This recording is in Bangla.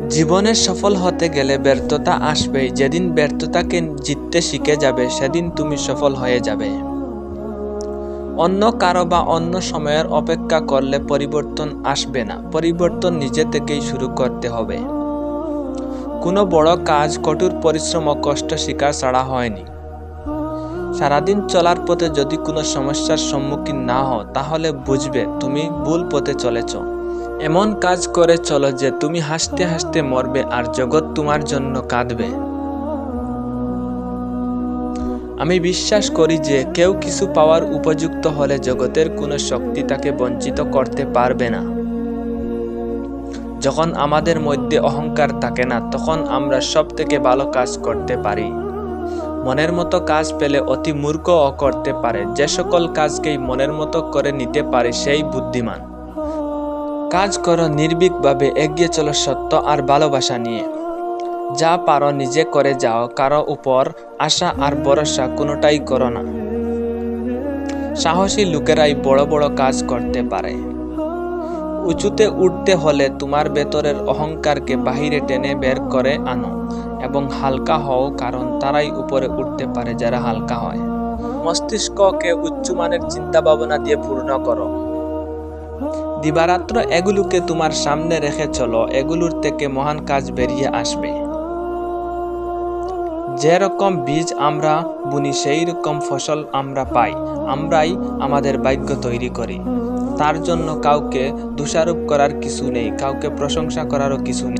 জীবনে সফল হতে গেলে ব্যর্থতা আসবেই। যেদিন ব্যর্থতাকে জিততে শিখে যাবে সেদিন তুমি সফল হয়ে যাবে। অন্য কারো বা অন্য সময়ের অপেক্ষা করলে পরিবর্তন আসবে না। পরিবর্তন নিজে থেকেই শুরু করতে হবে। কোনো বড় কাজ কঠোর পরিশ্রম ও কষ্ট স্বীকার ছাড়া হয়নি। সারাদিন চলার পথে যদি কোনো সমস্যার সম্মুখীন না হও তাহলে বুঝবে তুমি ভুল পথে চলেছ। এমন কাজ করে চলো যে তুমি হাসতে হাসতে মরবে আর জগৎ তোমার জন্য কাঁদবে। আমি বিশ্বাস করি যে কেউ কিছু পাওয়ার উপযুক্ত হলে জগতের কোনো শক্তি তাকে বঞ্চিত করতে পারবে না। যখন আমাদের মধ্যে অহংকার থাকে না তখন আমরা সব থেকে ভালো কাজ করতে পারি। মনের মতো কাজ পেলে অতি মূর্খও করতে পারে। যে সকল কাজকেই মনের মতো করে নিতে পারে সেই বুদ্ধিমান। কাজ করো নির্ভীকভাবে, এগিয়ে চলো সত্য আর ভালোবাসা নিয়ে। যা পারো নিজে করে যাও, কারো উপর আশা আর ভরসা কোনোটাই করো না। সাহসী লোকেরাই বড় বড় কাজ করতে পারে। উঁচুতে উঠতে হলে তোমার ভেতরের অহংকারকে বাহিরে টেনে বের করে আনো এবং হালকা হও, কারণ তারাই উপরে উঠতে পারে যারা হালকা হয়। মস্তিষ্ককে উচ্চমানের চিন্তা ভাবনা দিয়ে পূর্ণ করো। দিবারাত্র এগুলোকে তোমার সামনে রেখে চলো, এগুলোর থেকে মহান কাজ বেরিয়ে আসবে। যে রকম বীজ আমরা বুনি সেই রকম ফসল আমরা পাই। আমরাই আমাদের ভাগ্য তৈরি করি। তার জন্য কাউকে দোষারোপ করার কিছু নেই, কাউকে প্রশংসা করারও কিছু নেই।